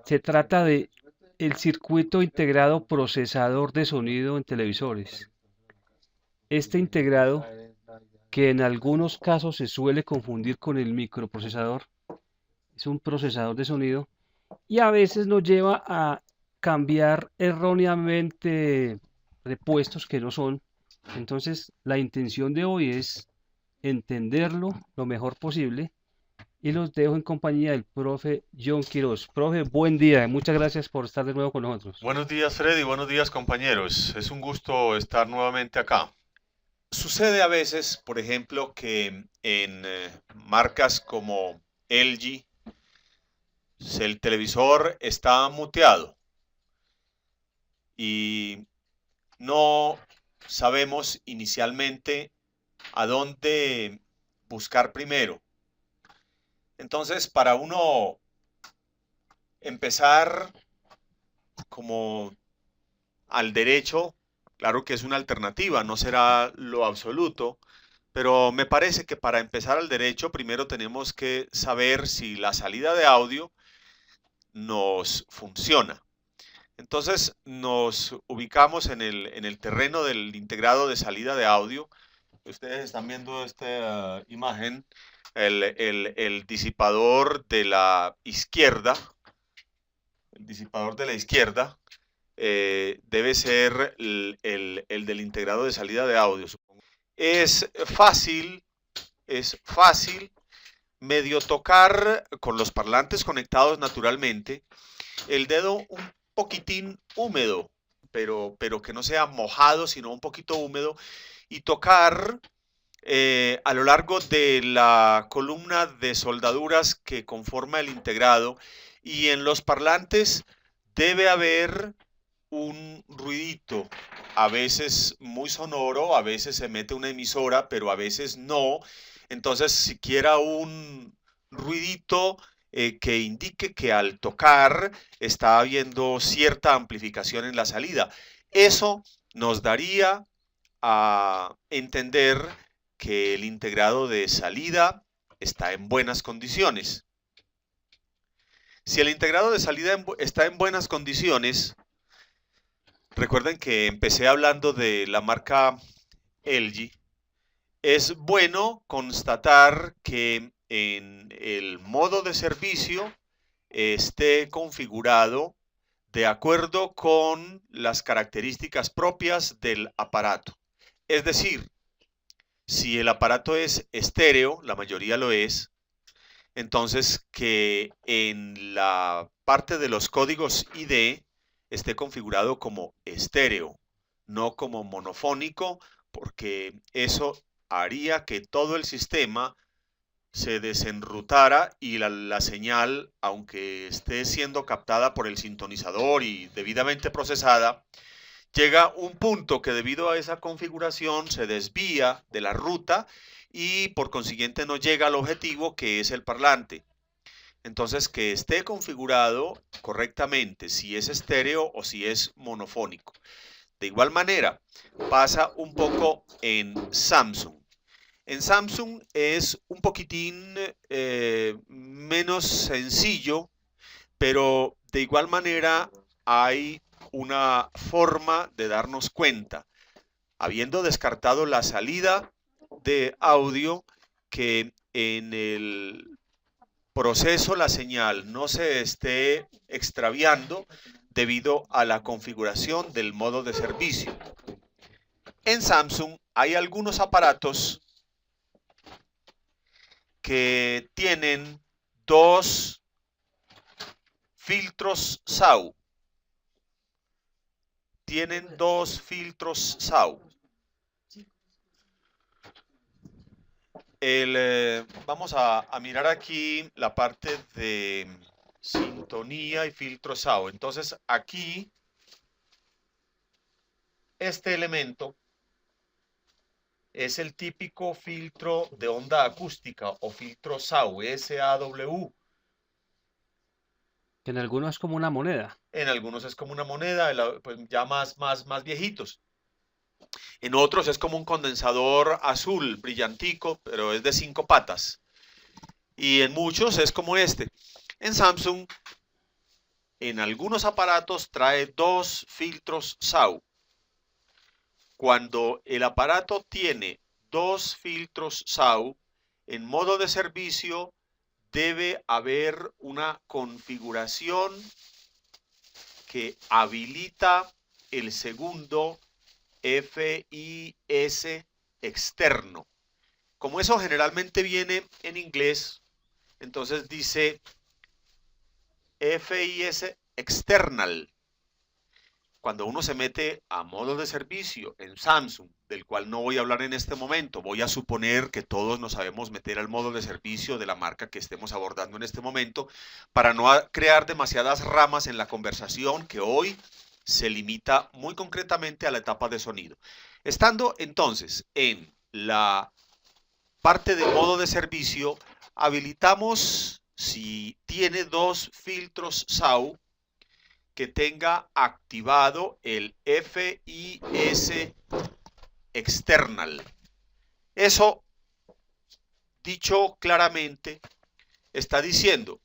Se trata de el circuito integrado procesador de sonido en televisores. Este integrado, que en algunos casos se suele confundir con el microprocesador, es un procesador de sonido y a veces nos lleva a cambiar erróneamente repuestos que no son. Entonces, la intención de hoy es entenderlo lo mejor posible y los dejo en compañía del profe John Quiroz. Profe, buen día, muchas gracias por estar de nuevo con nosotros. Buenos días, Freddy. Buenos días, compañeros. Es un gusto estar nuevamente acá. Sucede a veces, por ejemplo, que en marcas como LG, el televisor está muteado y no sabemos inicialmente a dónde buscar primero. Entonces, para uno empezar como al derecho, claro que es una alternativa, no será lo absoluto, pero me parece que para empezar al derecho primero tenemos que saber si la salida de audio nos funciona. Entonces nos ubicamos en el terreno del integrado de salida de audio. Ustedes están viendo esta imagen, el disipador de la izquierda, el disipador de la izquierda debe ser el del integrado de salida de audio. Es fácil, es fácil medio tocar con los parlantes conectados naturalmente, el dedo un poquitín húmedo, pero que no sea mojado, sino un poquito húmedo, y tocar a lo largo de la columna de soldaduras que conforma el integrado, y en los parlantes debe haber un ruidito, a veces muy sonoro, a veces se mete una emisora, pero a veces no. Entonces, siquiera un ruidito que indique que al tocar está habiendo cierta amplificación en la salida. Eso nos daría a entender que el integrado de salida está en buenas condiciones. Si el integrado de salida está en buenas condiciones, recuerden que empecé hablando de la marca LG. Es bueno constatar que en el modo de servicio esté configurado de acuerdo con las características propias del aparato. Es decir, si el aparato es estéreo, la mayoría lo es, entonces que en la parte de los códigos ID esté configurado como estéreo, no como monofónico, porque eso haría que todo el sistema se desenrutara y la señal, aunque esté siendo captada por el sintonizador y debidamente procesada, llega un punto que debido a esa configuración se desvía de la ruta y por consiguiente no llega al objetivo que es el parlante. Entonces, que esté configurado correctamente si es estéreo o si es monofónico. De igual manera, pasa un poco en Samsung. En Samsung es un poquitín menos sencillo, pero de igual manera hay una forma de darnos cuenta, habiendo descartado la salida de audio, que en el proceso la señal no se esté extraviando debido a la configuración del modo de servicio. En Samsung hay algunos aparatos que tienen dos filtros SAW. Tienen dos filtros SAW. Vamos a mirar aquí la parte de sintonía y filtro SAW. Entonces aquí este elemento es el típico filtro de onda acústica o filtro SAW, SAW. En algunos es como una moneda. En algunos es como una moneda, pues ya más viejitos. En otros es como un condensador azul, brillantico, pero es de 5 patas. Y en muchos es como este. En Samsung en algunos aparatos trae 2 filtros SAW. Cuando el aparato tiene 2 filtros SAW, en modo de servicio debe haber una configuración que habilita el segundo FIS externo. Como eso generalmente viene en inglés, entonces dice FIS external. Cuando uno se mete a modo de servicio en Samsung, del cual no voy a hablar en este momento, voy a suponer que todos nos sabemos meter al modo de servicio de la marca que estemos abordando en este momento, para no crear demasiadas ramas en la conversación que hoy se limita muy concretamente a la etapa de sonido. Estando entonces en la parte de modo de servicio, habilitamos, si tiene 2 filtros SAW, que tenga activado el FIS external. Eso, dicho claramente, está diciendo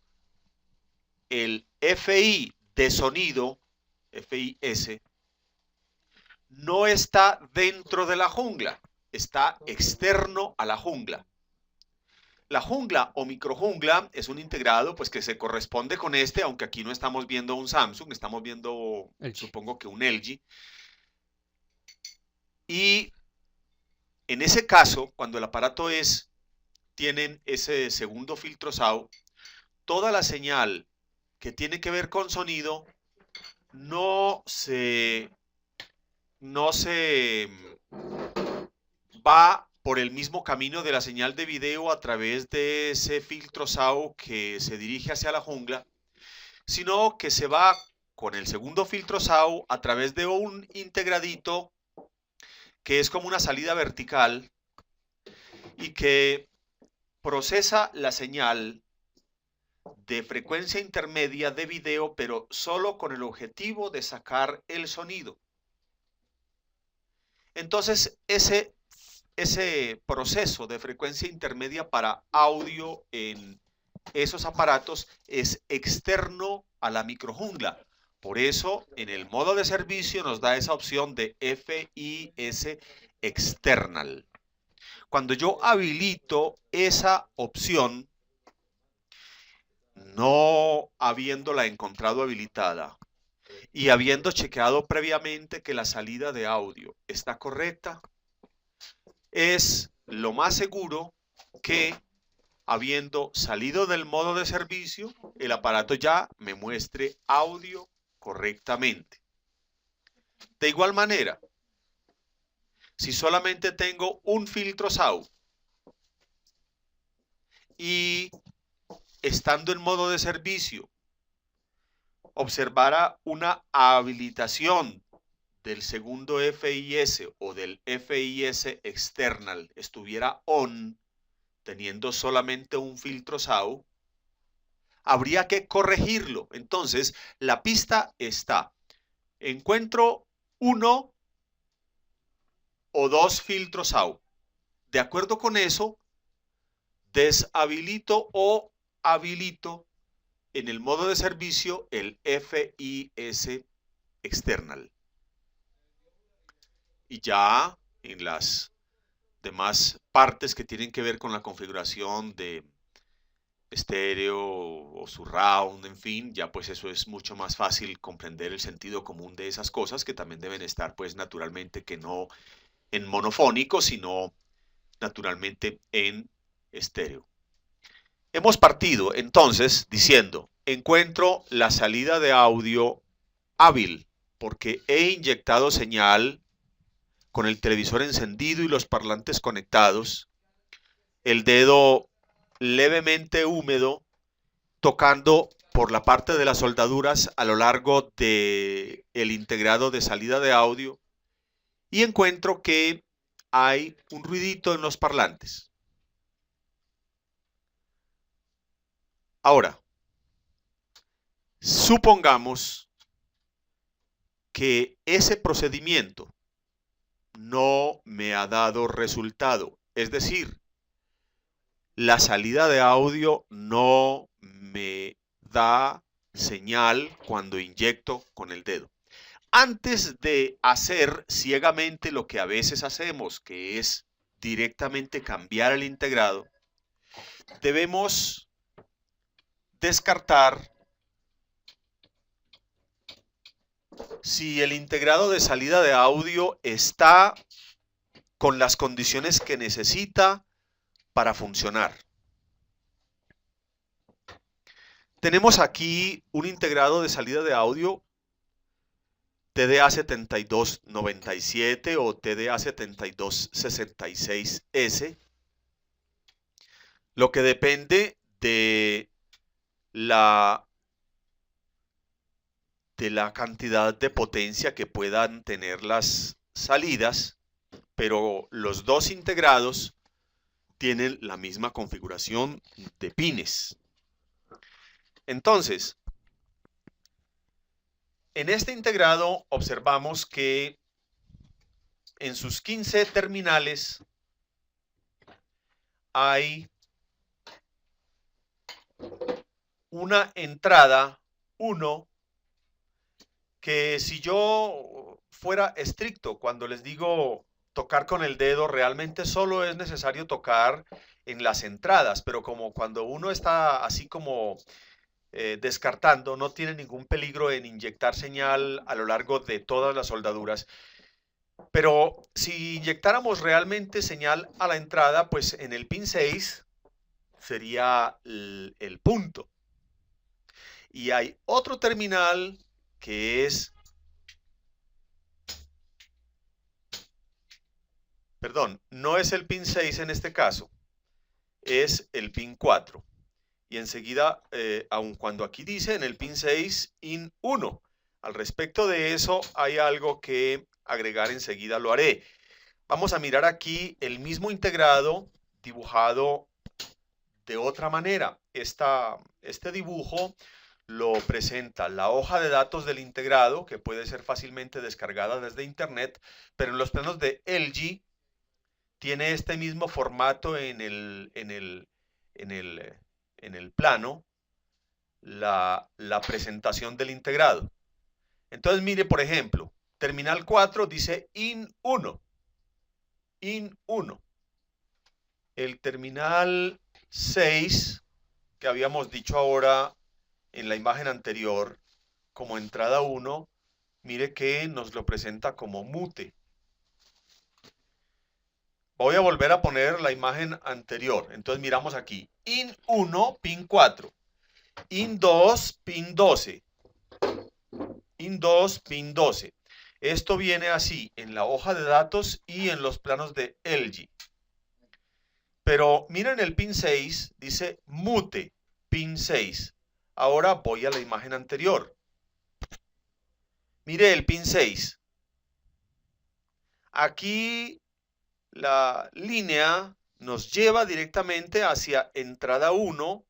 el FI de sonido, FIS, no está dentro de la jungla, está externo a la jungla. La jungla o microjungla es un integrado pues que se corresponde con este, aunque aquí no estamos viendo un Samsung, estamos viendo, supongo que un LG. Y en ese caso, cuando el aparato tienen ese segundo filtro SAW, toda la señal que tiene que ver con sonido no se va por el mismo camino de la señal de video a través de ese filtro SAW que se dirige hacia la jungla, sino que se va con el segundo filtro SAW a través de un integradito que es como una salida vertical y que procesa la señal de frecuencia intermedia de video, pero solo con el objetivo de sacar el sonido. Entonces, ese proceso de frecuencia intermedia para audio en esos aparatos es externo a la microjungla. Por eso, en el modo de servicio nos da esa opción de FIS external. Cuando yo habilito esa opción, no habiéndola encontrado habilitada y habiendo chequeado previamente que la salida de audio está correcta, es lo más seguro que, habiendo salido del modo de servicio, el aparato ya me muestre audio correctamente. De igual manera, si solamente tengo un filtro SAW y estando en modo de servicio observara una habilitación del segundo FIS o del FIS external estuviera on, teniendo solamente un filtro SAW, habría que corregirlo. Entonces, la pista está: encuentro 1 o 2 filtros SAW. De acuerdo con eso, deshabilito o habilito en el modo de servicio el FIS external. Y ya en las demás partes que tienen que ver con la configuración de estéreo o surround, en fin, ya pues eso es mucho más fácil comprender el sentido común de esas cosas, que también deben estar pues naturalmente que no en monofónico, sino naturalmente en estéreo. Hemos partido entonces diciendo: encuentro la salida de audio hábil porque he inyectado señal con el televisor encendido y los parlantes conectados, el dedo levemente húmedo tocando por la parte de las soldaduras a lo largo del integrado de salida de audio, y encuentro que hay un ruidito en los parlantes. Ahora, supongamos que ese procedimiento no me ha dado resultado, es decir, la salida de audio no me da señal cuando inyecto con el dedo. Antes de hacer ciegamente lo que a veces hacemos, que es directamente cambiar el integrado, debemos descartar si el integrado de salida de audio está con las condiciones que necesita para funcionar. Tenemos aquí un integrado de salida de audio TDA7297 o TDA7266S, lo que depende de la cantidad de potencia que puedan tener las salidas, pero los dos integrados tienen la misma configuración de pines. Entonces, en este integrado observamos que en sus 15 terminales hay una entrada 1 que, si yo fuera estricto cuando les digo tocar con el dedo, realmente solo es necesario tocar en las entradas, pero como cuando uno está así como descartando, no tiene ningún peligro en inyectar señal a lo largo de todas las soldaduras. Pero si inyectáramos realmente señal a la entrada, pues en el pin 6 sería el punto. Y hay otro terminal que es, perdón, no es el pin 6 en este caso, es el pin 4. Y enseguida, aun cuando aquí dice en el pin 6 in 1, al respecto de eso hay algo que agregar, enseguida lo haré. Vamos a mirar aquí el mismo integrado dibujado de otra manera. Este dibujo lo presenta la hoja de datos del integrado, que puede ser fácilmente descargada desde internet, pero en los planos de LG tiene este mismo formato en el plano, la presentación del integrado. Entonces mire, por ejemplo, terminal 4 dice in 1. In 1. El terminal 6, que habíamos dicho ahora en la imagen anterior como entrada 1, mire que nos lo presenta como mute. Voy a volver a poner la imagen anterior. Entonces miramos aquí. In 1, pin 4. In 2, pin 12. In 2, pin 12. Esto viene así en la hoja de datos y en los planos de LG. Pero miren el pin 6, dice mute, pin 6. Ahora voy a la imagen anterior. Mire el pin 6. Aquí la línea nos lleva directamente hacia entrada 1,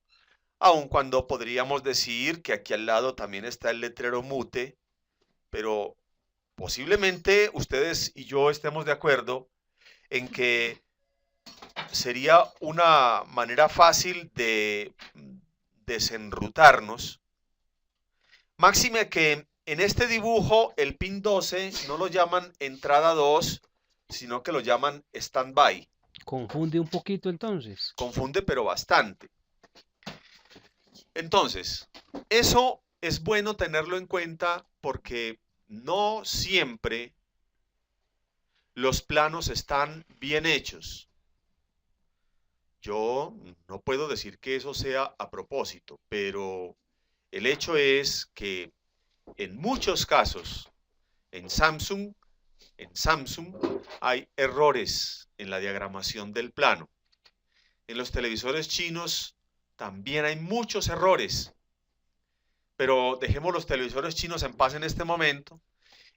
aun cuando podríamos decir que aquí al lado también está el letrero mute, pero posiblemente ustedes y yo estemos de acuerdo en que sería una manera fácil de desenrutarnos. Máxime que en este dibujo el pin 12 no lo llaman entrada 2, sino que lo llaman standby. Confunde un poquito entonces. Confunde, pero bastante. Entonces, eso es bueno tenerlo en cuenta porque no siempre los planos están bien hechos. Yo no puedo decir que eso sea a propósito, pero el hecho es que en muchos casos en Samsung hay errores en la diagramación del plano. En los televisores chinos también hay muchos errores, pero dejemos los televisores chinos en paz en este momento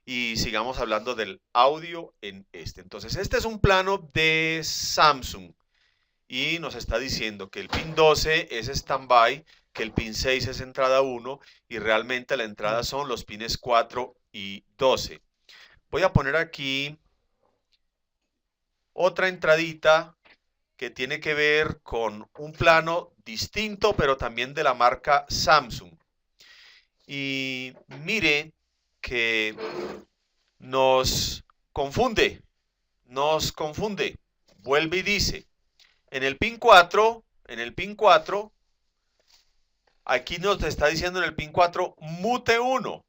y sigamos hablando del audio en este. Entonces, este es un plano de Samsung y nos está diciendo que el pin 12 es standby, que el pin 6 es entrada 1 y realmente la entrada son los pines 4 y 12. Voy a poner aquí otra entradita que tiene que ver con un plano distinto, pero también de la marca Samsung. y mire que nos confunde, Vuelve y dice, en el pin 4, aquí nos está diciendo en el pin 4, mute 1.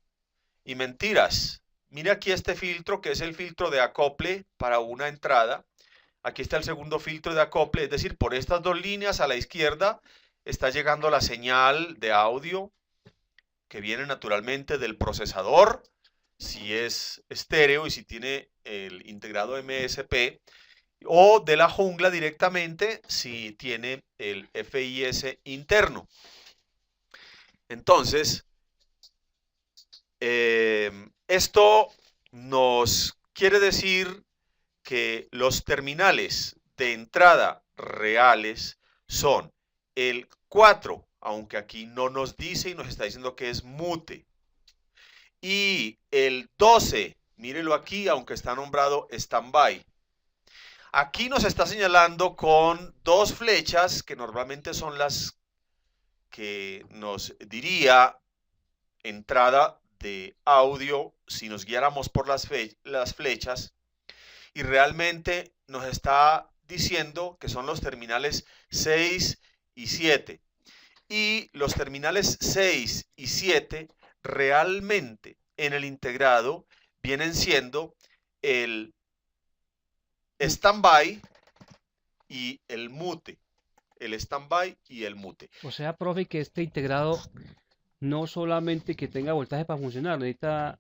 Y mentiras. Mira aquí este filtro que es el filtro de acople para una entrada. Aquí está el segundo filtro de acople, es decir, por estas dos líneas a la izquierda está llegando la señal de audio que viene naturalmente del procesador, si es estéreo y si tiene el integrado MSP, o de la jungla directamente si tiene el FIS interno. Entonces, esto nos quiere decir que los terminales de entrada reales son el 4, aunque aquí no nos dice y nos está diciendo que es mute, y el 12, mírelo aquí, aunque está nombrado standby. Aquí nos está señalando con dos flechas que normalmente son las que nos diría entrada de audio si nos guiáramos por las flechas, y realmente nos está diciendo que son los terminales 6 y 7. Y los terminales 6 y 7 realmente en el integrado vienen siendo el standby y el mute. El standby y el mute. O sea, profe, que este integrado no solamente que tenga voltaje para funcionar, necesita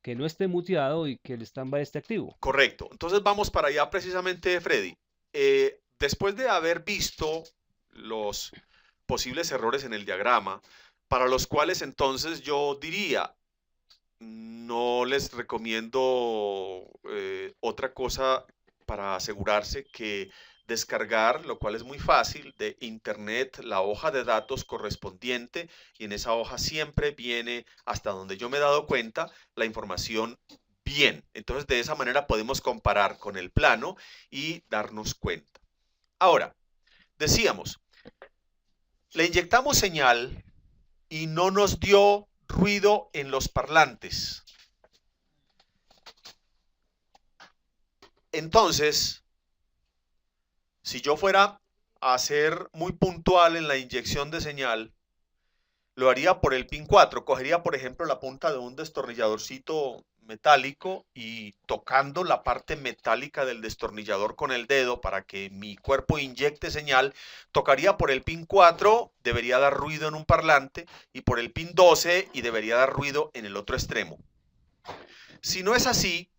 que no esté muteado y que el standby esté activo. Correcto. Entonces vamos para allá precisamente, Freddy. Después de haber visto los posibles errores en el diagrama, para los cuales entonces yo diría, no les recomiendo otra cosa para asegurarse que descargar, lo cual es muy fácil, de internet la hoja de datos correspondiente, y en esa hoja siempre viene, hasta donde yo me he dado cuenta, la información bien. Entonces de esa manera podemos comparar con el plano y darnos cuenta. Ahora, decíamos, le inyectamos señal y no nos dio ruido en los parlantes. Entonces, si yo fuera a ser muy puntual en la inyección de señal, lo haría por el pin 4. Cogería, por ejemplo, la punta de un destornilladorcito metálico y tocando la parte metálica del destornillador con el dedo para que mi cuerpo inyecte señal, tocaría por el pin 4, debería dar ruido en un parlante, y por el pin 12 y debería dar ruido en el otro extremo. Si no es así,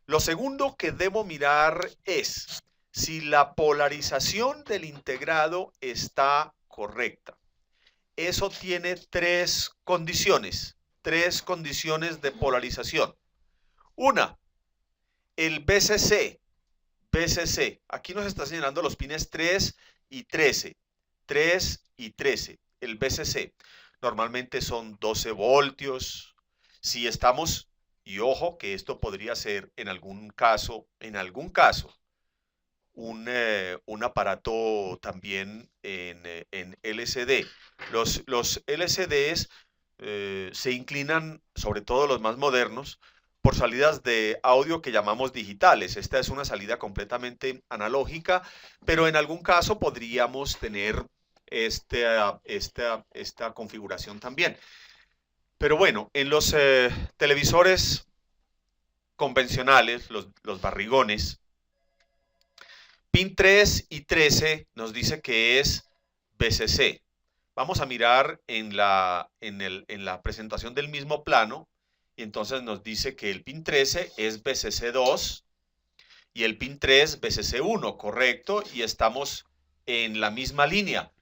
lo segundo que debo mirar es si la polarización del integrado está correcta. Eso tiene tres condiciones de polarización. Una, el BCC. Aquí nos está señalando los pines 3 y 13. 3 y 13, el BCC. Normalmente son 12 voltios. Si estamos, y ojo que esto podría ser en algún caso, un aparato también en LCD. Los LCDs se inclinan, sobre todo los más modernos, por salidas de audio que llamamos digitales. Esta es una salida completamente analógica, pero en algún caso podríamos tener esta configuración también. Pero bueno, en los televisores convencionales, los barrigones, pin 3 y 13 nos dice que es BCC. Vamos a mirar en la presentación del mismo plano, y entonces nos dice que el pin 13 es BCC2 y el pin 3 BCC1, correcto, y estamos en la misma línea.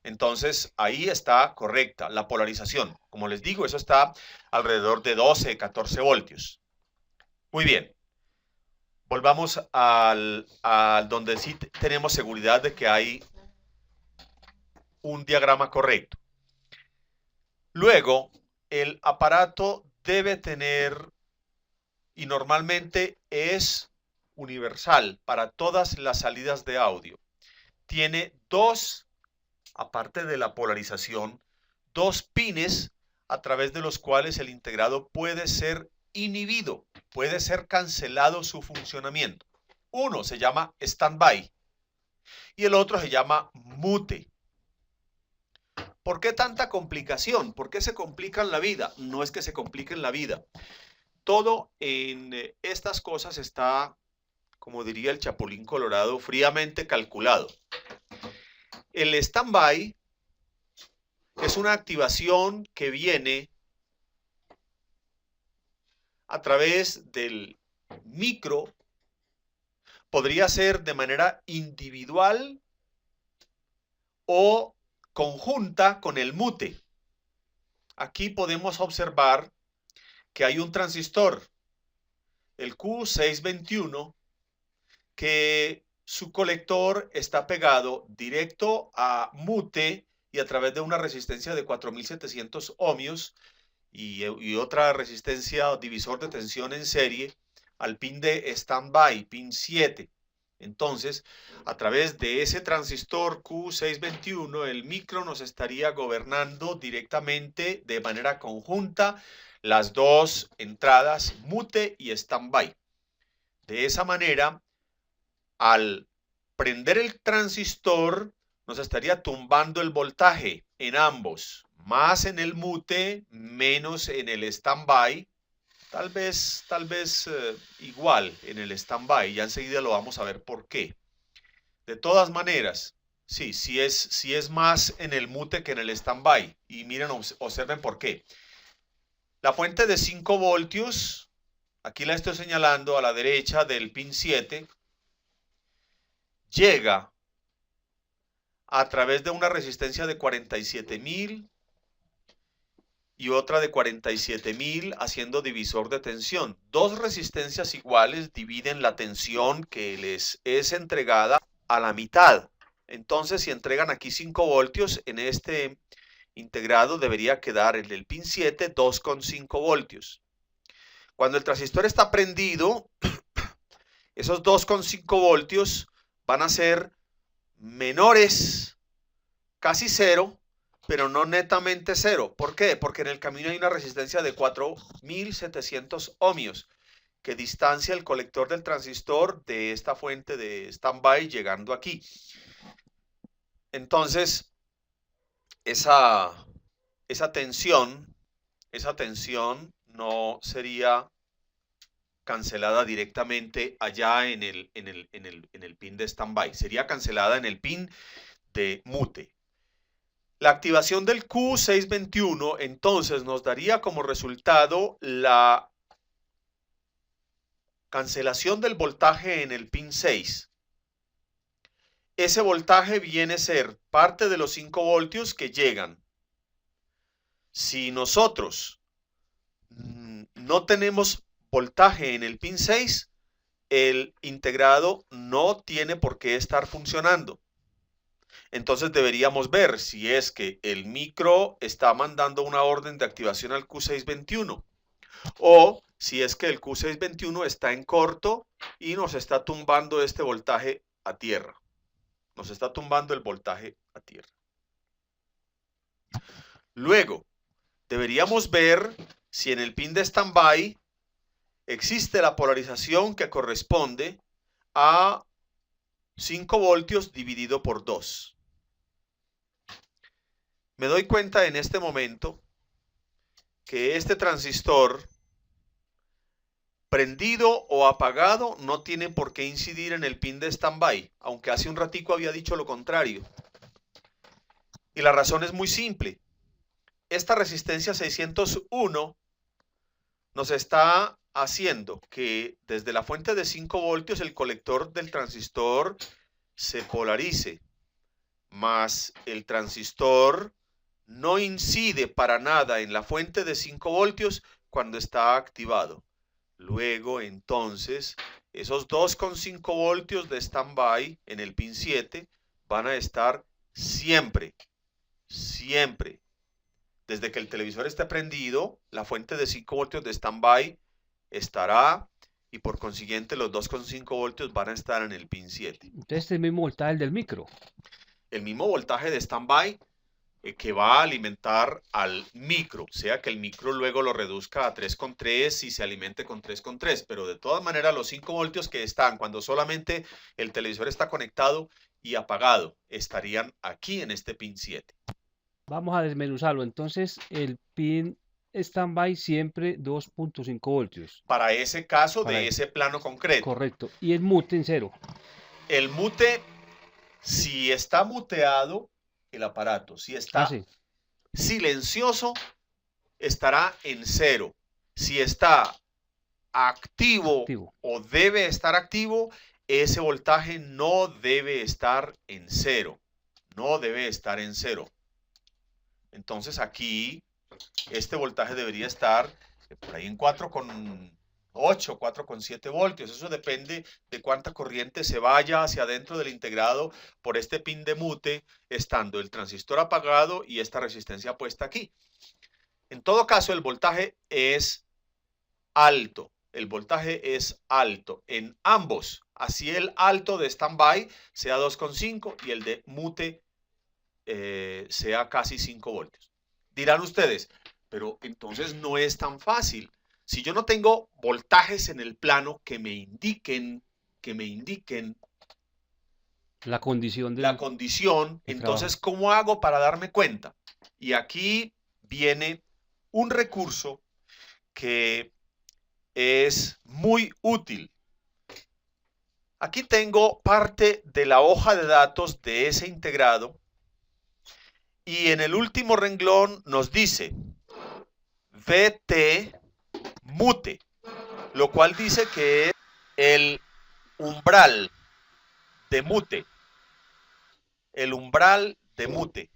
Entonces ahí está correcta la polarización. Como les digo, eso está alrededor de 12, 14 voltios. Muy bien. Volvamos al donde sí tenemos seguridad de que hay un diagrama correcto. Luego, el aparato debe tener, y normalmente es universal para todas las salidas de audio, tiene dos, aparte de la polarización, dos pines a través de los cuales el integrado puede ser inhibido, puede ser cancelado su funcionamiento. Uno se llama standby y el otro se llama mute. ¿Por qué tanta complicación? ¿Por qué se complican la vida? No es que se compliquen la vida. Todo en estas cosas está, como diría el Chapulín Colorado, fríamente calculado. El standby es una activación que viene a través del micro, podría ser de manera individual o conjunta con el mute. Aquí podemos observar que hay un transistor, el Q621, que su colector está pegado directo a mute y a través de una resistencia de 4700 ohmios y otra resistencia divisor de tensión en serie al pin de standby, pin 7. Entonces, a través de ese transistor Q621, el micro nos estaría gobernando directamente de manera conjunta las dos entradas mute y standby. De esa manera, al prender el transistor, nos estaría tumbando el voltaje en ambos, más en el mute, menos en el standby, tal vez igual en el standby, ya enseguida lo vamos a ver por qué. De todas maneras, sí, si es más en el mute que en el standby, y miren, observen por qué. La fuente de 5 voltios, aquí la estoy señalando a la derecha del pin 7, llega a través de una resistencia de 47.000 y otra de 47.000 haciendo divisor de tensión. Dos resistencias iguales dividen la tensión que les es entregada a la mitad. Entonces, si entregan aquí 5 voltios, en este integrado debería quedar el del pin 7 2,5 voltios. Cuando el transistor está prendido, esos 2,5 voltios van a ser menores, casi cero, pero no netamente cero. ¿Por qué? Porque en el camino hay una resistencia de 4700 ohmios que distancia el colector del transistor de esta fuente de standby llegando aquí. Entonces, esa tensión no sería cancelada directamente allá en el pin de standby, sería cancelada en el pin de mute. La activación del Q621 entonces nos daría como resultado la cancelación del voltaje en el pin 6. Ese voltaje viene a ser parte de los 5 voltios que llegan. Si nosotros no tenemos voltaje en el pin 6, el integrado no tiene por qué estar funcionando. Entonces deberíamos ver si es que el micro está mandando una orden de activación al Q621 o si es que el Q621 está en corto y nos está tumbando este voltaje a tierra. Nos está tumbando el voltaje a tierra. Luego, deberíamos ver si en el pin de standby existe la polarización que corresponde a 5 voltios dividido por 2. Me doy cuenta en este momento que este transistor prendido o apagado no tiene por qué incidir en el pin de standby, aunque hace un ratico había dicho lo contrario. Y la razón es muy simple. Esta resistencia 601 nos está haciendo que desde la fuente de 5 voltios el colector del transistor se polarice, más el transistor no incide para nada en la fuente de 5 voltios cuando está activado. Luego, entonces, esos 2,5 voltios de standby en el pin 7 van a estar siempre. Desde que el televisor esté prendido, la fuente de 5 voltios de standby estará y por consiguiente los 2,5 voltios van a estar en el pin 7. Entonces, este es el mismo voltaje del micro. El mismo voltaje de standby que va a alimentar al micro, sea que el micro luego lo reduzca a 3,3 y se alimente con 3,3, pero de todas maneras los 5 voltios que están cuando solamente el televisor está conectado y apagado estarían aquí en este pin 7. Vamos a desmenuzarlo. Entonces, el pin standby siempre 2.5 voltios. Para ese caso Para de ese plano concreto. Correcto. Y el mute en 0. El mute, si está muteado el aparato, si está sí. silencioso, estará en 0. Si está activo o debe estar activo, ese voltaje no debe estar en 0. No debe estar en 0. Entonces aquí este voltaje debería estar por ahí en 4,8, 4,7 voltios. Eso depende de cuánta corriente se vaya hacia adentro del integrado por este pin de mute, estando el transistor apagado y esta resistencia puesta aquí. En todo caso, el voltaje es alto. El voltaje es alto en ambos. Así el alto de standby sea 2,5 y el de mute sea casi 5 voltios. Dirán ustedes, pero entonces no es tan fácil. Si yo no tengo voltajes en el plano que me indiquen la condición, entonces ¿cómo hago para darme cuenta? Y aquí viene un recurso que es muy útil. Aquí tengo parte de la hoja de datos de ese integrado y en el último renglón nos dice VT mute, lo cual dice que es el umbral de mute. El umbral de mute.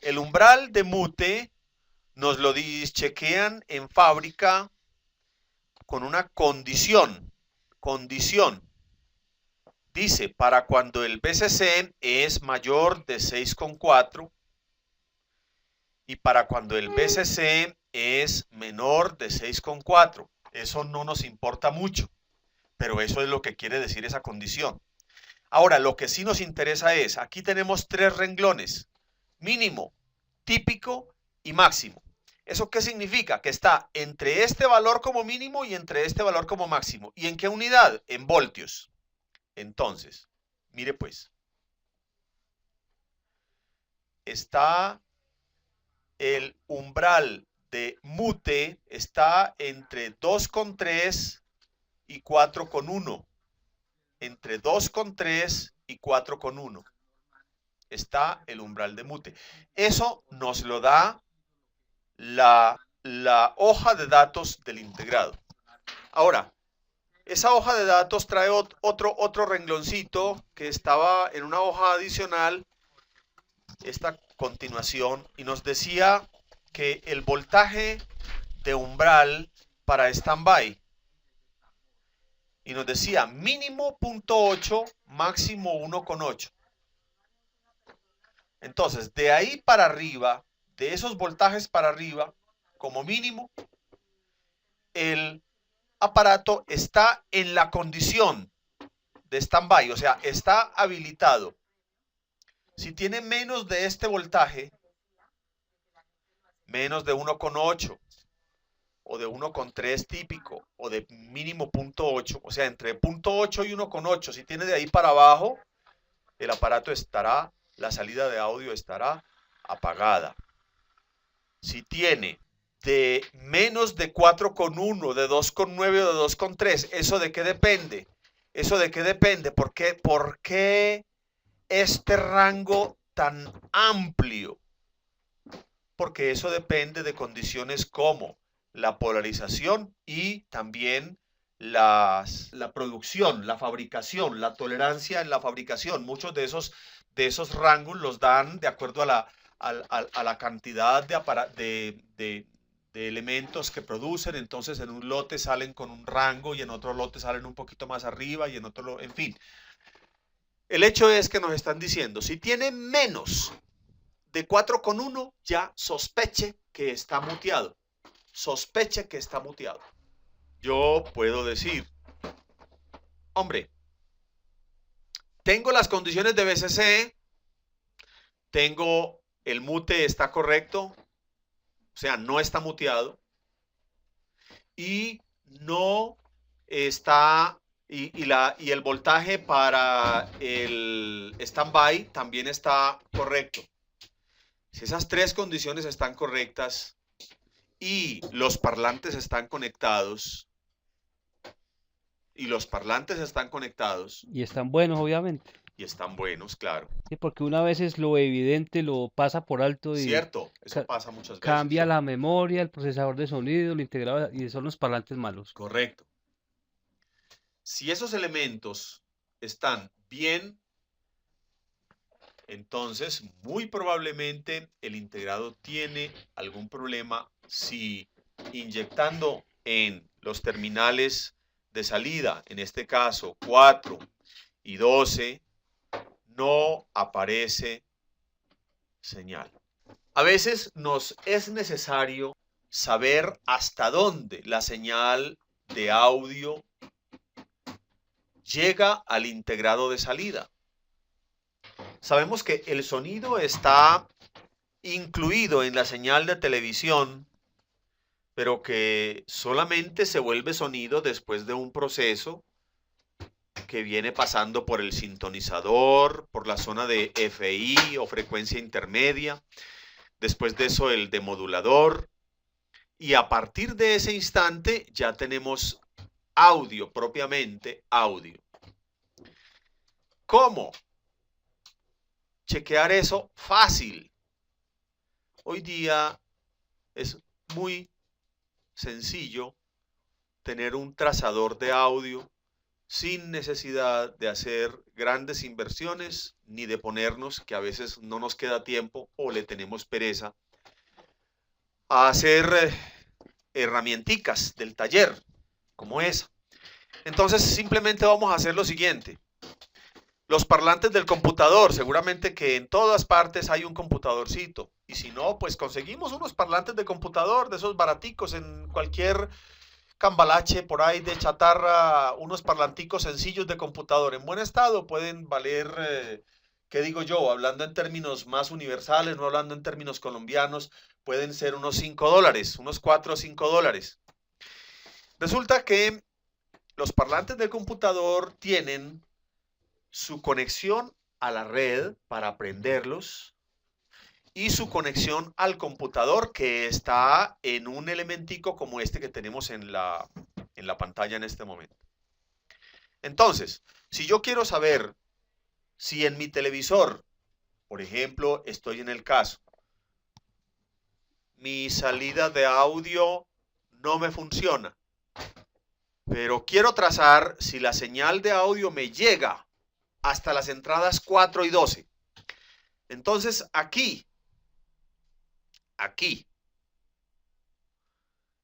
El umbral de mute nos lo chequean en fábrica con una condición. Dice, para cuando el VCC es mayor de 6,4 y para cuando el VCC es menor de 6,4. Eso no nos importa mucho, pero eso es lo que quiere decir esa condición. Ahora, lo que sí nos interesa es, aquí tenemos 3 renglones, mínimo, típico y máximo. ¿Eso qué significa? Que está entre este valor como mínimo y entre este valor como máximo. ¿Y en qué unidad? En voltios. Entonces, mire pues, está el umbral de mute, está entre 2,3 y 4,1. Entre 2,3 y 4,1 está el umbral de mute. Eso nos lo da la hoja de datos del integrado. Ahora, esa hoja de datos trae otro rengloncito que estaba en una hoja adicional, esta continuación, y nos decía que el voltaje de umbral para standby, y nos decía mínimo 0,8, máximo 1,8. Entonces, de ahí para arriba, de esos voltajes para arriba, como mínimo, el aparato está en la condición de standby, o sea, está habilitado. Si tiene menos de este voltaje, menos de 1,8 o de 1,3 típico o de mínimo 0,8, o sea, entre 0,8 y 1,8, si tiene de ahí para abajo, el aparato estará, la salida de audio estará apagada. Si tiene de menos de 4,1, de 2,9 o de 2,3, ¿eso de qué depende? ¿Eso de qué depende? ¿Por qué este rango tan amplio? Porque eso depende de condiciones como la polarización y también la producción, la fabricación, la tolerancia en la fabricación. Muchos de esos rangos los dan de acuerdo a la cantidad de elementos que producen. Entonces en un lote salen con un rango y en otro lote salen un poquito más arriba y en otro, en fin. El hecho es que nos están diciendo, si tiene menos de 4,1, ya sospeche que está muteado. Sospeche que está muteado. Yo puedo decir, hombre, tengo las condiciones de VCC, tengo el mute está correcto, o sea, no está muteado, y no está, y el voltaje para el standby también está correcto. Si esas tres condiciones están correctas y los parlantes están conectados, Y están buenos, obviamente. y están buenos, claro. Sí, porque una vez lo evidente lo pasa por alto y Cierto, eso pasa muchas veces. cambia la memoria, el procesador de sonido, el integrado, y son los parlantes malos. Correcto. Si esos elementos están bien, entonces muy probablemente el integrado tiene algún problema si inyectando en los terminales de salida, en este caso 4 y 12, no aparece señal. A veces nos es necesario saber hasta dónde la señal de audio llega al integrado de salida. Sabemos que el sonido está incluido en la señal de televisión, pero que solamente se vuelve sonido después de un proceso que viene pasando por el sintonizador, por la zona de FI o frecuencia intermedia, después de eso el demodulador, y a partir de ese instante ya tenemos audio, propiamente audio. ¿Cómo chequear eso? Fácil. Hoy día es muy sencillo tener un trazador de audio sin necesidad de hacer grandes inversiones ni de ponernos, que a veces no nos queda tiempo o le tenemos pereza, a hacer herramienticas del taller como esa. Entonces simplemente vamos a hacer lo siguiente. Los parlantes del computador, seguramente que en todas partes hay un computadorcito. Y si no, pues conseguimos unos parlantes de computador, de esos baraticos en cualquier cambalache por ahí de chatarra, unos parlanticos sencillos de computador en buen estado pueden valer, ¿qué digo yo? Hablando en términos más universales, no hablando en términos colombianos, pueden ser unos $5, unos 4 o 5 dólares. Resulta que los parlantes del computador tienen su conexión a la red para prenderlos y su conexión al computador que está en un elementico como este que tenemos en la pantalla en este momento. Entonces, si yo quiero saber si en mi televisor, por ejemplo, estoy en el caso, mi salida de audio no me funciona, pero quiero trazar si la señal de audio me llega hasta las entradas 4 y 12. Entonces aquí,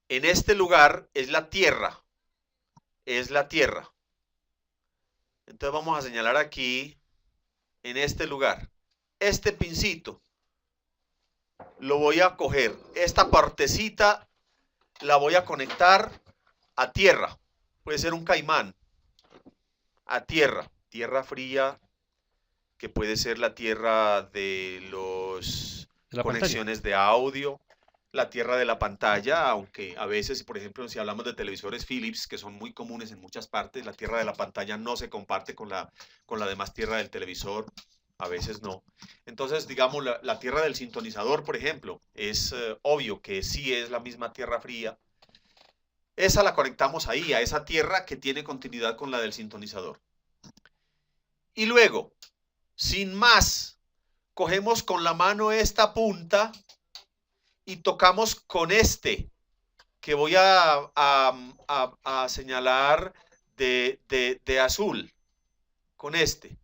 en este lugar es la tierra, Entonces vamos a señalar aquí, en este lugar, este pincito, lo voy a coger, esta partecita la voy a conectar a tierra, puede ser un caimán, a tierra fría, que puede ser la tierra de los conexiones de audio, la tierra de la pantalla, aunque a veces, por ejemplo, si hablamos de televisores Philips, que son muy comunes en muchas partes, la tierra de la pantalla no se comparte con la demás tierra del televisor, a veces no. Entonces, digamos, la tierra del sintonizador, por ejemplo, es obvio que sí es la misma tierra fría. Esa la conectamos ahí, a esa tierra que tiene continuidad con la del sintonizador. Y luego, sin más, cogemos con la mano esta punta y tocamos con este, que voy a señalar de azul, con este.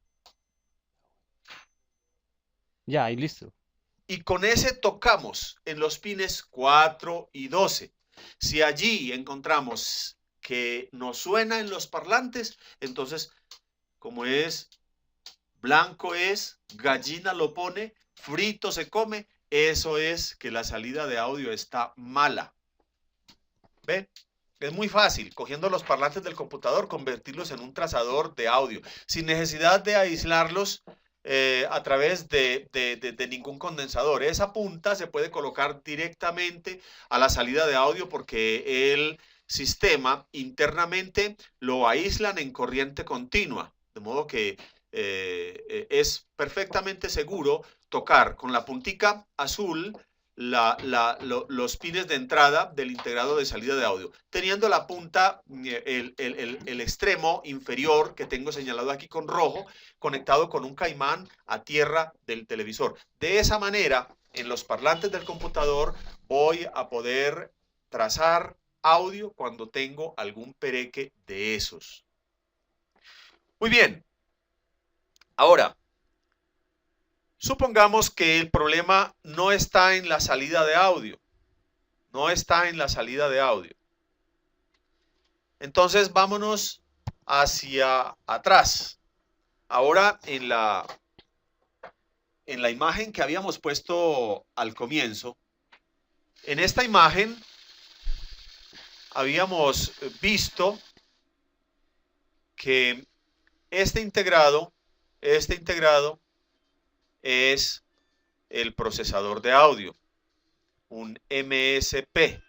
Ya, y listo. Y con ese tocamos en los pines 4 y 12. Si allí encontramos que nos suena en los parlantes, entonces, como es blanco es, gallina lo pone, frito se come, eso es que la salida de audio está mala. ¿Ven? Es muy fácil, cogiendo los parlantes del computador, convertirlos en un trazador de audio, sin necesidad de aislarlos a través de ningún condensador. Esa punta se puede colocar directamente a la salida de audio porque el sistema internamente lo aíslan en corriente continua, de modo que es perfectamente seguro tocar con la puntica azul los pines de entrada del integrado de salida de audio, teniendo la punta, el extremo inferior que tengo señalado aquí con rojo, conectado con un caimán a tierra del televisor. De esa manera, en los parlantes del computador voy a poder trazar audio cuando tengo algún pereque de esos. Muy bien. Ahora, supongamos que el problema no está en la salida de audio. No está en la salida de audio. Entonces vámonos hacia atrás. Ahora en la imagen que habíamos puesto al comienzo, en esta imagen habíamos visto que este integrado es el procesador de audio, un MSP.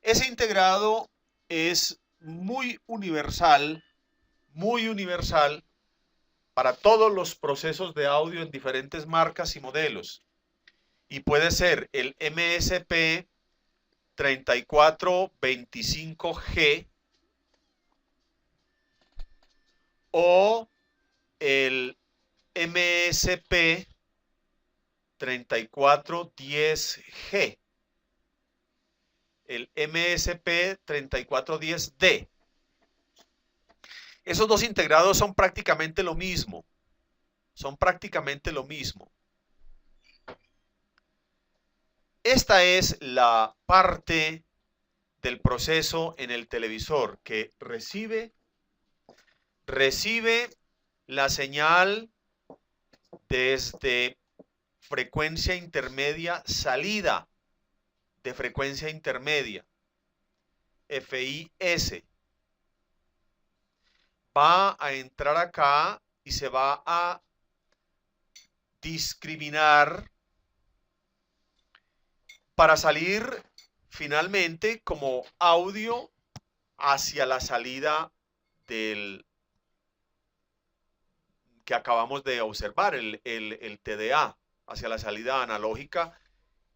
Ese integrado es muy universal para todos los procesos de audio en diferentes marcas y modelos. Y puede ser el MSP 3425G o el MSP 3410G, el MSP 3410D. Esos dos integrados son prácticamente lo mismo. Esta es la parte del proceso en el televisor que recibe la señal desde frecuencia intermedia, salida de frecuencia intermedia, FIS. Va a entrar acá y se va a discriminar para salir finalmente como audio hacia la salida del que acabamos de observar, el TDA, hacia la salida analógica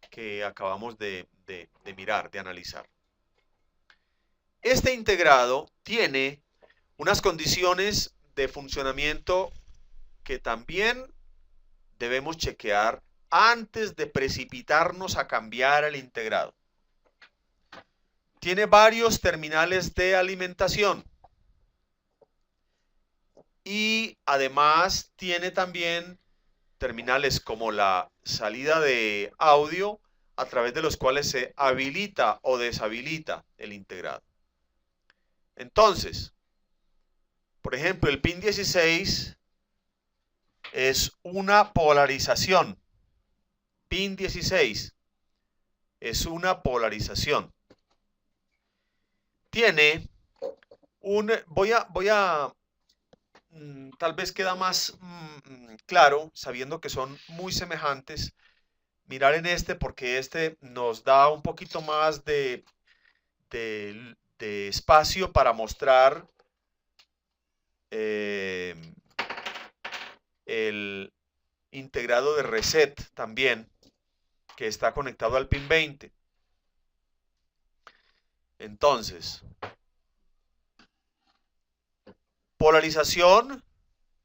que acabamos de mirar, de analizar. Este integrado tiene unas condiciones de funcionamiento que también debemos chequear antes de precipitarnos a cambiar el integrado. Tiene varios terminales de alimentación y además tiene también terminales como la salida de audio a través de los cuales se habilita o deshabilita el integrado. Entonces, por ejemplo, el pin 16 es una polarización. Pin 16 es una polarización. Tiene un... tal vez queda más claro, sabiendo que son muy semejantes, mirar en este porque este nos da un poquito más de espacio para mostrar el integrado de reset también, que está conectado al pin 20. Entonces, polarización,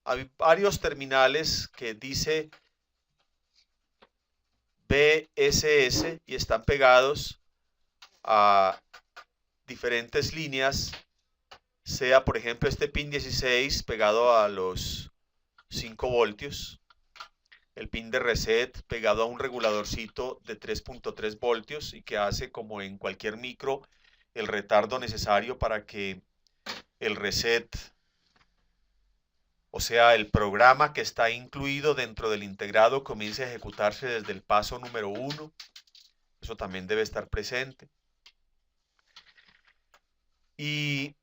hay varios terminales que dice BSS y están pegados a diferentes líneas, sea por ejemplo este pin 16 pegado a los 5 voltios, el pin de reset pegado a un reguladorcito de 3.3 voltios y que hace, como en cualquier micro, el retardo necesario para que el reset, o sea, el programa que está incluido dentro del integrado, comience a ejecutarse desde el paso número 1. Eso también debe estar presente. Y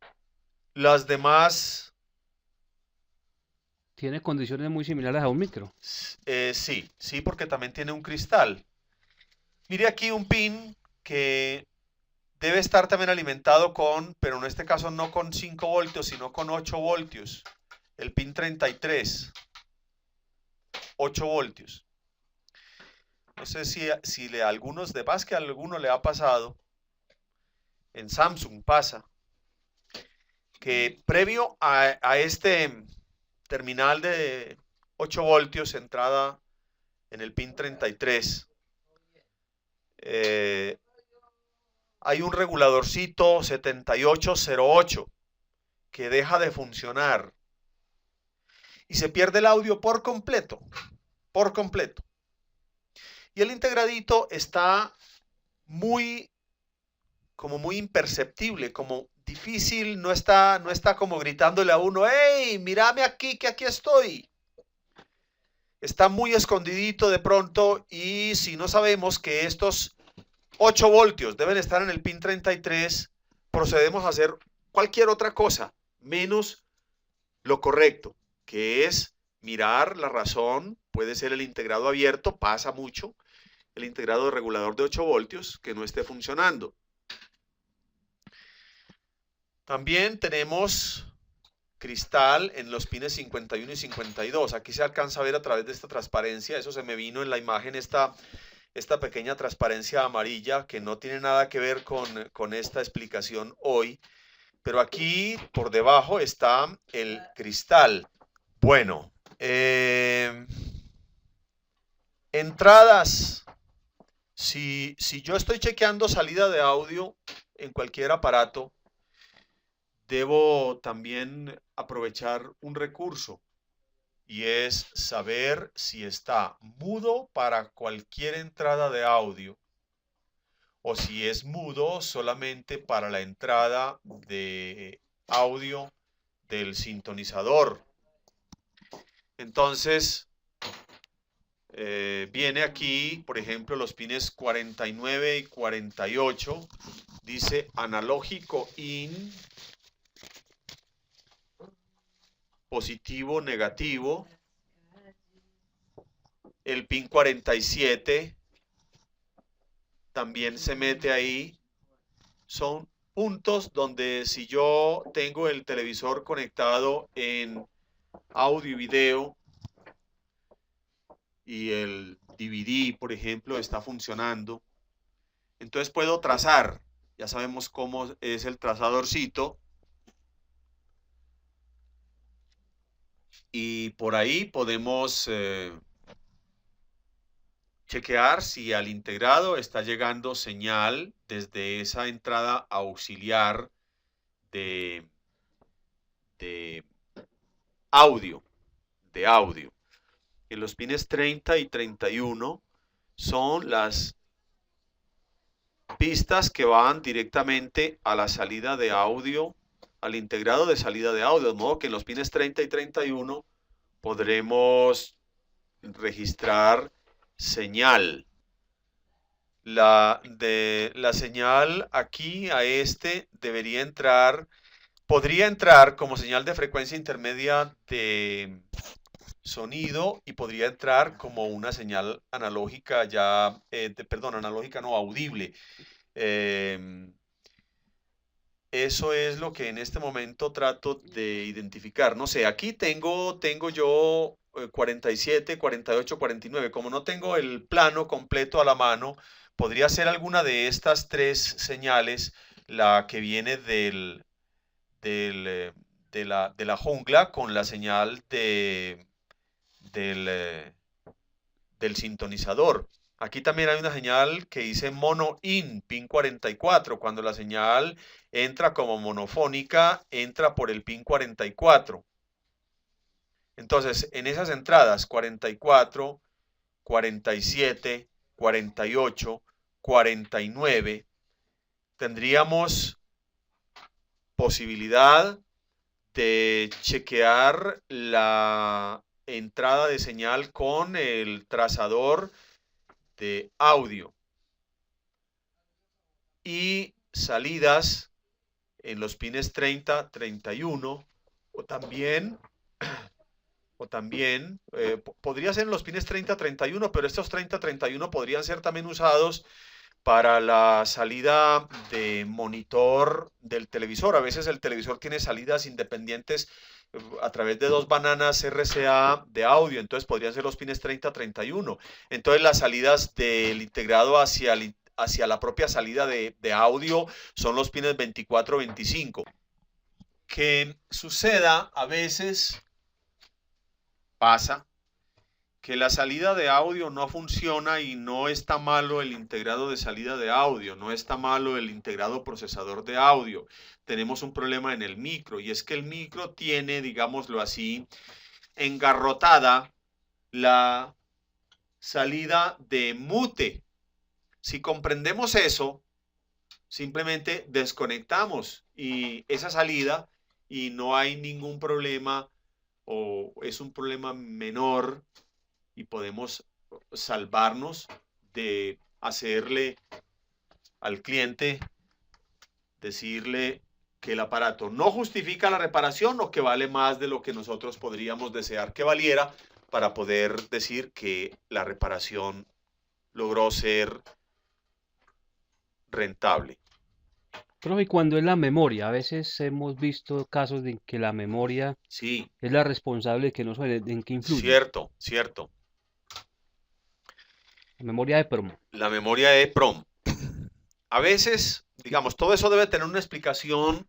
las demás Tiene condiciones muy similares a un micro. Sí, porque también tiene un cristal. Mire aquí un pin que debe estar también alimentado con, pero en este caso no con 5 voltios, sino con 8 voltios. El pin 33, 8 voltios. No sé si a algunos de más que a alguno le ha pasado, en Samsung pasa, que previo a este terminal de 8 voltios, entrada en el pin 33, hay un reguladorcito 7808 que deja de funcionar y se pierde el audio por completo, por completo. Y el integradito está como muy imperceptible, como difícil, no está como gritándole a uno, hey, mírame aquí, que aquí estoy. Está muy escondidito de pronto, y si no sabemos que estos 8 voltios deben estar en el pin 33, procedemos a hacer cualquier otra cosa, menos lo correcto, que es mirar la razón. Puede ser el integrado abierto, pasa mucho, el integrado de regulador de 8 voltios que no esté funcionando. También tenemos cristal en los pines 51 y 52. Aquí se alcanza a ver a través de esta transparencia, eso se me vino en la imagen, esta pequeña transparencia amarilla que no tiene nada que ver con esta explicación hoy, pero aquí por debajo está el cristal. Bueno, entradas. Si yo estoy chequeando salida de audio en cualquier aparato, debo también aprovechar un recurso, y es saber si está mudo para cualquier entrada de audio o si es mudo solamente para la entrada de audio del sintonizador. Entonces, viene aquí, por ejemplo, los pines 49 y 48, dice analógico in, positivo, negativo. El pin 47 también se mete ahí. Son puntos donde si yo tengo el televisor conectado en audio y video y el DVD, por ejemplo, está funcionando, entonces puedo trazar. Ya sabemos cómo es el trazadorcito. Y por ahí podemos chequear si al integrado está llegando señal desde esa entrada auxiliar de audio. En los pines 30 y 31 son las pistas que van directamente a la salida de audio, al integrado de salida de audio, de modo que en los pines 30 y 31 podremos registrar señal. La señal aquí a este debería entrar, podría entrar como señal de frecuencia intermedia de sonido, y podría entrar como una señal analógica ya, analógica no, audible. Eso es lo que en este momento trato de identificar. No sé, aquí tengo yo 47, 48, 49. Como no tengo el plano completo a la mano, podría ser alguna de estas tres señales la que viene de la jungla con la señal del sintonizador. Aquí también hay una señal que dice mono in, pin 44. Cuando la señal entra como monofónica, entra por el pin 44. Entonces, en esas entradas 44, 47, 48, 49, tendríamos posibilidad de chequear la entrada de señal con el trazador de audio y salidas en los pines 30, 31, o también o también podría ser en los pines 30-31, pero estos 30-31 podrían ser también usados para la salida de monitor del televisor. A veces el televisor tiene salidas independientes a través de 2 bananas RCA de audio, entonces podrían ser los pines 30-31. Entonces las salidas del integrado hacia la propia salida de audio son los pines 24-25. Que suceda a veces, pasa, que la salida de audio no funciona y no está malo el integrado de salida de audio, no está malo el integrado procesador de audio. Tenemos un problema en el micro y es que el micro tiene, digámoslo así, engarrotada la salida de mute. Si comprendemos eso, simplemente desconectamos y esa salida y no hay ningún problema o es un problema menor y podemos salvarnos de hacerle al cliente, decirle que el aparato no justifica la reparación o que vale más de lo que nosotros podríamos desear que valiera para poder decir que la reparación logró ser rentable. Profe, y cuando es la memoria, a veces hemos visto casos en que la memoria Sí, es la responsable de que no suene, ¿en qué influye? cierto, cierto. La memoria de PROM. La memoria EEPROM. A veces, digamos, todo eso debe tener una explicación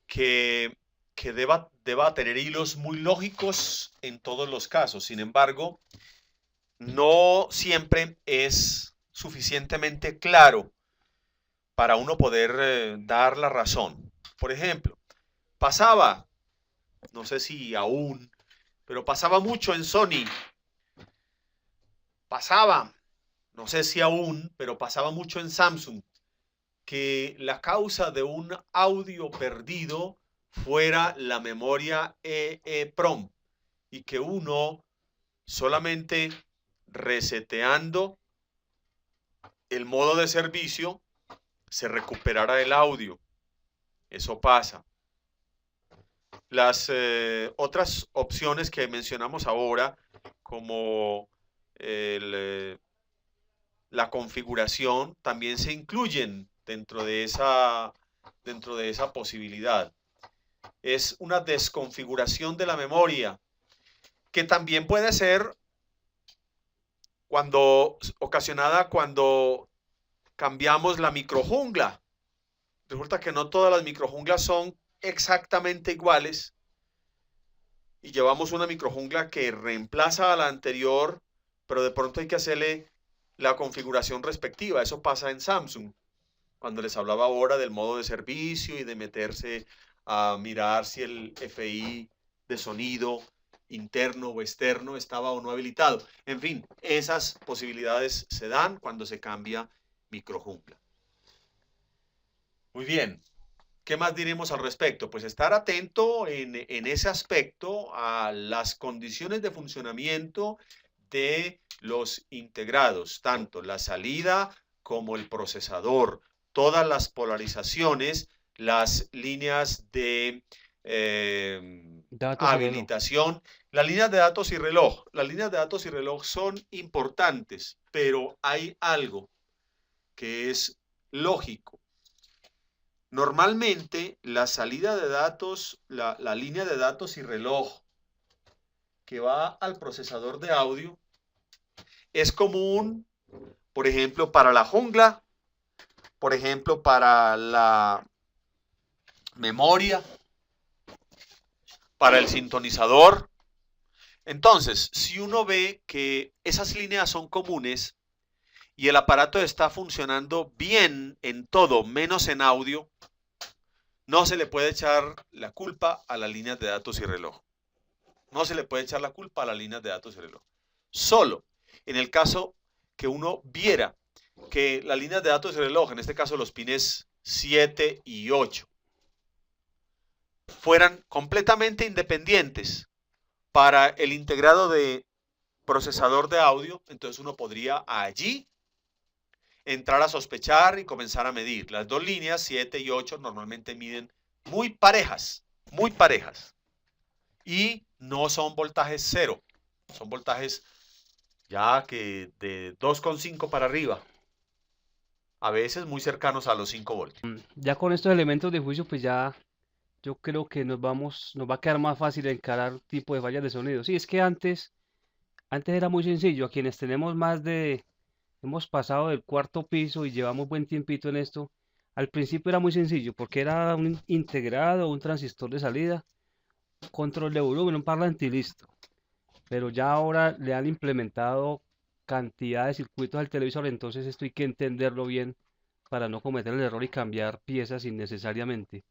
que deba tener hilos muy lógicos en todos los casos. Sin embargo, no siempre es suficientemente claro para uno poder dar la razón. Por ejemplo, pasaba, no sé si aún, pero pasaba mucho en Sony. Pasaba, no sé si aún, pero pasaba mucho en Samsung, que la causa de un audio perdido fuera la memoria EEPROM y que uno solamente reseteando el modo de servicio se recuperara el audio. Eso pasa. Las otras opciones que mencionamos ahora, como la configuración, también se incluyen dentro de esa posibilidad. Es una desconfiguración de la memoria, que también puede ser ocasionada cuando cambiamos la microjungla. Resulta que no todas las microjunglas son exactamente iguales y llevamos una microjungla que reemplaza a la anterior, pero de pronto hay que hacerle la configuración respectiva. Eso pasa en Samsung, cuando les hablaba ahora del modo de servicio y de meterse a mirar si el FI de sonido interno o externo estaba o no habilitado. En fin, esas posibilidades se dan cuando se cambia microjungla. Muy bien. ¿Qué más diremos al respecto? Pues estar atento en ese aspecto a las condiciones de funcionamiento de los integrados, tanto la salida como el procesador, todas las polarizaciones, las líneas de habilitación, las líneas de datos y reloj. Las líneas de datos y reloj son importantes, pero hay algo que es lógico. Normalmente la salida de datos, la línea de datos y reloj que va al procesador de audio es común, por ejemplo, para la jungla, por ejemplo, para la memoria, para el sintonizador. Entonces, si uno ve que esas líneas son comunes y el aparato está funcionando bien en todo, menos en audio, no se le puede echar la culpa a las líneas de datos y reloj. No se le puede echar la culpa a las líneas de datos y reloj. Solo en el caso que uno viera que las líneas de datos y reloj, en este caso los pines 7 y 8, fueran completamente independientes para el integrado de procesador de audio, entonces uno podría allí entrar a sospechar y comenzar a medir. Las dos líneas, 7 y 8, normalmente miden muy parejas, muy parejas. y no son voltajes cero, son voltajes ya que de 2,5 para arriba, a veces muy cercanos a los 5 voltios. Ya con estos elementos de juicio, pues ya yo creo que nos va a quedar más fácil encarar tipo de fallas de sonido. Sí, es que antes era muy sencillo. A quienes tenemos hemos pasado del cuarto piso y llevamos buen tiempito en esto. Al principio era muy sencillo porque era un integrado, un transistor de salida, control de volumen, un parlante y listo. Pero ya ahora le han implementado cantidad de circuitos al televisor, entonces esto hay que entenderlo bien para no cometer el error y cambiar piezas innecesariamente.